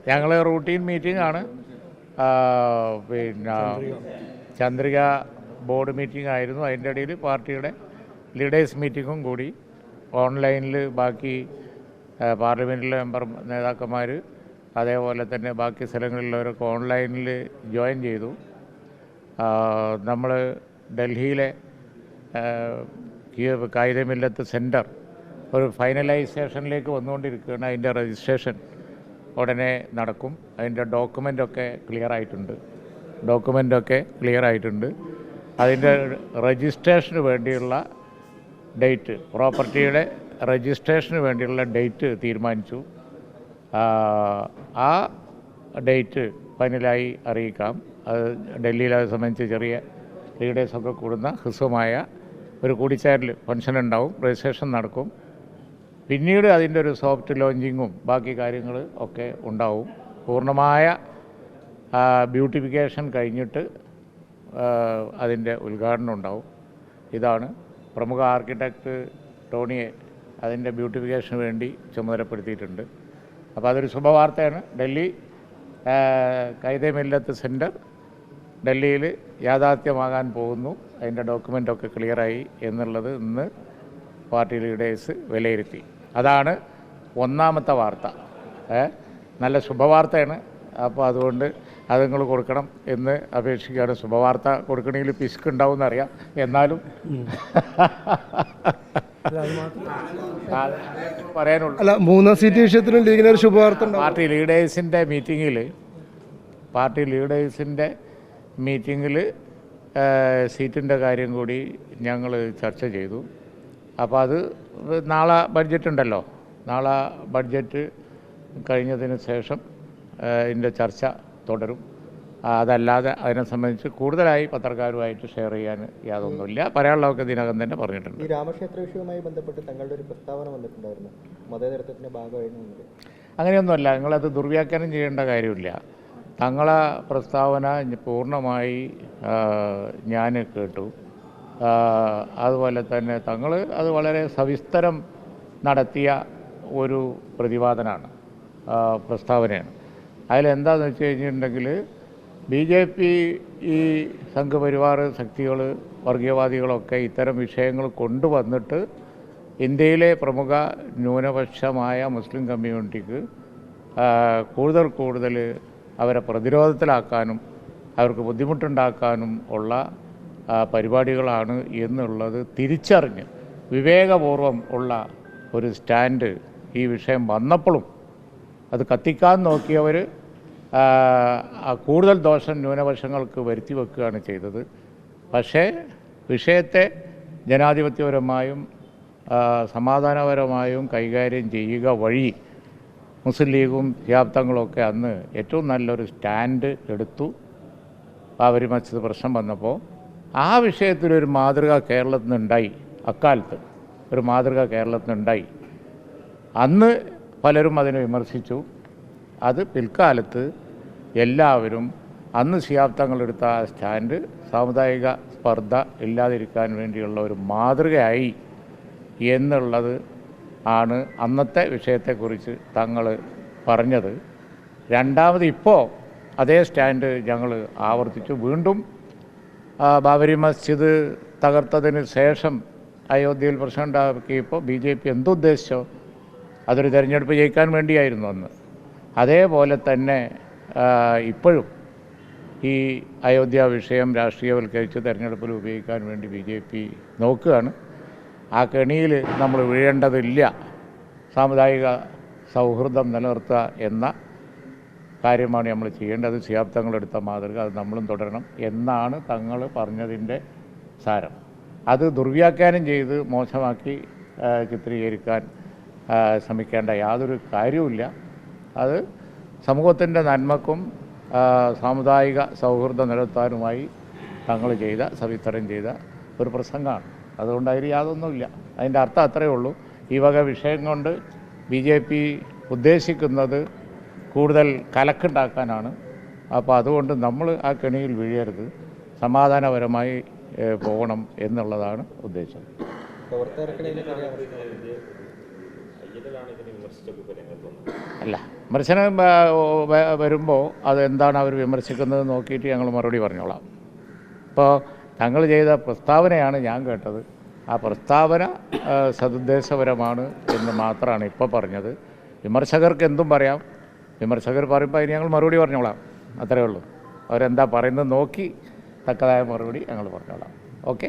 ഞങ്ങൾ routine meeting ആണ്. പിന്നെ ചന്ദ്രിക ബോർഡ് മീറ്റിംഗ് ആയിരുന്നു. അതിൻ്റെ ഇടയിൽ പാർട്ടിയുടെ ലീഡേഴ്സ് മീറ്റിങ്ങും കൂടി ഓൺലൈനിൽ ബാക്കി പാർലമെൻറ്റിലെ നേതാക്കന്മാർ അതേപോലെ തന്നെ ബാക്കി സ്ഥലങ്ങളിലുള്ളവരൊക്കെ ഓൺലൈനിൽ ജോയിൻ ചെയ്തു. നമ്മൾ ഡൽഹിയിലെ കായികമില്ലത്ത് സെൻറ്റർ ഒരു ഫൈനലൈസേഷനിലേക്ക് വന്നുകൊണ്ടിരിക്കുകയാണ്. അതിൻ്റെ രജിസ്ട്രേഷൻ ഉടനെ നടക്കും. അതിൻ്റെ ഡോക്യുമെൻ്റൊക്കെ ക്ലിയർ ആയിട്ടുണ്ട്. അതിൻ്റെ രജിസ്ട്രേഷന് വേണ്ടിയുള്ള ഡേറ്റ്, പ്രോപ്പർട്ടിയുടെ രജിസ്ട്രേഷന് വേണ്ടിയുള്ള ഡേറ്റ് തീരുമാനിച്ചു. ആ ഡേറ്റ് ഫൈനലായി അറിയിക്കാം. അത് ഡൽഹിയിൽ അത് സംബന്ധിച്ച് ചെറിയ ലീഡേഴ്സൊക്കെ കൂടുന്ന ഹ്രസ്വമായ ഒരു കൂടിച്ചേരൽ ഫംഗ്ഷൻ ഉണ്ടാവും. രജിസ്ട്രേഷൻ നടക്കും. പിന്നീട് അതിൻ്റെ ഒരു സോഫ്റ്റ് ലോഞ്ചിങ്ങും ബാക്കി കാര്യങ്ങൾ ഒക്കെ ഉണ്ടാവും. പൂർണ്ണമായ ബ്യൂട്ടിഫിക്കേഷൻ കഴിഞ്ഞിട്ട് അതിൻ്റെ ഉദ്ഘാടനം ഉണ്ടാവും. ഇതാണ് പ്രമുഖ ആർക്കിടെക്റ്റ് ടോണിയെ അതിൻ്റെ ബ്യൂട്ടിഫിക്കേഷന് വേണ്ടി ചുമതലപ്പെടുത്തിയിട്ടുണ്ട്. അപ്പോൾ അതൊരു ശുഭവാർത്തയാണ്. ഡൽഹി കൈതമില്ലത്ത് സെൻറ്റർ ഡൽഹിയിൽ യാഥാർത്ഥ്യമാകാൻ പോകുന്നു. അതിൻ്റെ ഡോക്യുമെൻ്റൊക്കെ ക്ലിയറായി എന്നുള്ളത് ഇന്ന് പാർട്ടി ലീഡേഴ്സ് വിലയിരുത്തി. അതാണ് ഒന്നാമത്തെ വാർത്ത. നല്ല ശുഭവാർത്തയാണ്. അപ്പോൾ അതുകൊണ്ട് അത് നിങ്ങൾ കൊടുക്കണം എന്ന് അപേക്ഷിക്കുകയാണ്. ശുഭവാർത്ത കൊടുക്കണമെങ്കിൽ പിശുക്ക് ഉണ്ടാവും എന്നറിയാം. എന്നാലും പറയാനുള്ളൂ. അല്ല, 3 സീറ്റ് വിഷയത്തിലും ലീഗിനൊരു ശുഭവാർത്ത. പാർട്ടി ലീഡേഴ്സിൻ്റെ മീറ്റിങ്ങിൽ സീറ്റിൻ്റെ കാര്യം കൂടി ഞങ്ങൾ ചർച്ച ചെയ്തു. അപ്പോൾ അത് നാളെ ബഡ്ജറ്റ് ഉണ്ടല്ലോ. നാളെ ബഡ്ജറ്റ് കഴിഞ്ഞതിന് ശേഷം ഇതിൻ്റെ ചർച്ച തുടരും. അതല്ലാതെ അതിനെ സംബന്ധിച്ച് കൂടുതലായി പത്രക്കാരുമായിട്ട് ഷെയർ ചെയ്യാൻ യാതൊന്നുമില്ല. പറയാനുള്ളതൊക്കെ ഇതിനകം തന്നെ പറഞ്ഞിട്ടുണ്ട്. ഈ രാമക്ഷേത്ര വിഷയവുമായി ബന്ധപ്പെട്ട് തങ്ങളുടെ ഒരു പ്രസ്താവന വന്നിട്ടുണ്ടായിരുന്നു, മതേതരത്വത്തിൻ്റെ ഭാഗമായിരുന്നു. അങ്ങനെയൊന്നുമല്ല. നിങ്ങളത് ദുർവ്യാഖ്യാനം ചെയ്യേണ്ട കാര്യമില്ല. തങ്ങളെ പ്രസ്താവന പൂർണ്ണമായി ഞാൻ കേട്ടു. അതുപോലെ തന്നെ തങ്ങൾ അത് വളരെ സവിസ്തരം നടത്തിയ ഒരു പ്രതിപാദനമാണ്, പ്രസ്താവനയാണ്. അതിലെന്താണെന്ന് വെച്ച് കഴിഞ്ഞിട്ടുണ്ടെങ്കിൽ BJP ഈ സംഘപരിവാർ ശക്തികൾ, വർഗീയവാദികളൊക്കെ ഇത്തരം വിഷയങ്ങൾ കൊണ്ടുവന്നിട്ട് ഇന്ത്യയിലെ പ്രമുഖ ന്യൂനപക്ഷമായ മുസ്ലിം കമ്മ്യൂണിറ്റിക്ക് കൂടുതൽ അവരെ പ്രതിരോധത്തിലാക്കാനും അവർക്ക് ബുദ്ധിമുട്ടുണ്ടാക്കാനും ഉള്ള പരിപാടികളാണ് എന്നുള്ളത് തിരിച്ചറിഞ്ഞ് വിവേകപൂർവം ഉള്ള ഒരു സ്റ്റാൻഡ് ഈ വിഷയം വന്നപ്പോഴും അത് കത്തിക്കാൻ നോക്കിയവർ കൂടുതൽ ദോഷം ന്യൂനപക്ഷങ്ങൾക്ക് വരുത്തി വെക്കുകയാണ് ചെയ്തത്. പക്ഷേ വിഷയത്തെ ജനാധിപത്യപരമായും സമാധാനപരമായും കൈകാര്യം ചെയ്യുക വഴി മുസ്ലിം ലീഗും ശിഹാബ്ദങ്ങളൊക്കെ അന്ന് ഏറ്റവും നല്ലൊരു സ്റ്റാൻഡ് എടുത്തു. ബാബരി മസ്ജിദ് പ്രശ്നം വന്നപ്പോൾ ആ വിഷയത്തിലൊരു മാതൃക കേരളത്തിൽ നിന്നുണ്ടായി. അക്കാലത്ത് ഒരു മാതൃക കേരളത്തിൽ നിന്നുണ്ടായി. അന്ന് പലരും അതിനെ വിമർശിച്ചു. അത് പിൽക്കാലത്ത് എല്ലാവരും അന്ന് ശിഹാബ്ദങ്ങളെടുത്ത ആ സ്റ്റാൻഡ് സാമുദായിക സ്പർദ്ധ ഇല്ലാതിരിക്കാൻ വേണ്ടിയുള്ള ഒരു മാതൃകയായി എന്നുള്ളത് ആണ് അന്നത്തെ വിഷയത്തെക്കുറിച്ച് തങ്ങൾ പറഞ്ഞത്. രണ്ടാമത് ഇപ്പോൾ അതേ സ്റ്റാൻഡ് ഞങ്ങൾ ആവർത്തിച്ചു. വീണ്ടും ബാബരി മസ്ജിദ് തകർത്തതിന് ശേഷം അയോധ്യയിൽ പ്രശ്നം ഉണ്ടാക്കിയപ്പോൾ BJP എന്തുദ്ദേശിച്ചോ അതൊരു തെരഞ്ഞെടുപ്പ് ജയിക്കാൻ വേണ്ടിയായിരുന്നു അന്ന്. അതേപോലെ തന്നെ ഇപ്പോഴും ഈ അയോധ്യ വിഷയം രാഷ്ട്രീയവൽക്കരിച്ച് തെരഞ്ഞെടുപ്പിൽ ഉപയോഗിക്കാൻ വേണ്ടി BJP നോക്കുകയാണ്. ആ കെണിയിൽ നമ്മൾ വീഴേണ്ടതില്ല. സാമുദായിക സൗഹൃദം നിലനിർത്തുക എന്ന കാര്യമാണ് നമ്മൾ ചെയ്യേണ്ടത്. ശിഹാബ്ദങ്ങളെടുത്ത മാതൃക അത് നമ്മളും തുടരണം എന്നാണ് തങ്ങൾ പറഞ്ഞതിൻ്റെ സാരം. അത് ദുർവ്യാഖ്യാനം ചെയ്ത് മോശമാക്കി ചിത്രീകരിക്കാൻ ശ്രമിക്കേണ്ട യാതൊരു കാര്യവുമില്ല. അത് സമൂഹത്തിൻ്റെ നന്മക്കും സാമുദായിക സൗഹൃദം നിലനിർത്താനുമായി തങ്ങൾ സവിസ്തരം ചെയ്ത ഒരു പ്രസംഗമാണ്. അതുകൊണ്ട് അതിൽ യാതൊന്നുമില്ല. അതിൻ്റെ അർത്ഥം അത്രയേ ഉള്ളൂ. ഈ വക വിഷയം കൊണ്ട് BJP ഉദ്ദേശിക്കുന്നത് കൂടുതൽ കലക്കുണ്ടാക്കാനാണ്. അപ്പോൾ അതുകൊണ്ട് നമ്മൾ ആ കെണിയിൽ വീഴരുത്, സമാധാനപരമായി പോകണം എന്നുള്ളതാണ് ഉദ്ദേശം. അല്ല, വിമർശനം വരുമ്പോൾ അതെന്താണ് അവർ വിമർശിക്കുന്നത് നോക്കിയിട്ട് ഞങ്ങൾ മറുപടി പറഞ്ഞോളാം. ഇപ്പോൾ തങ്ങൾ ചെയ്ത പ്രസ്താവനയാണ് ഞാൻ കേട്ടത്. ആ പ്രസ്താവന സതുദ്ദേശപരമാണ് എന്ന് മാത്രമാണ് ഇപ്പോൾ പറഞ്ഞത്. വിമർശകർക്ക് എന്തും പറയാം. വിമർശകർ പറയുമ്പോൾ അതിന് ഞങ്ങൾ മറുപടി പറഞ്ഞോളാം. അത്രയേ ഉള്ളൂ. അവരെന്താ പറയുന്നത് നോക്കി തക്കതായ മറുപടി ഞങ്ങൾ പറഞ്ഞോളാം. ഓക്കെ.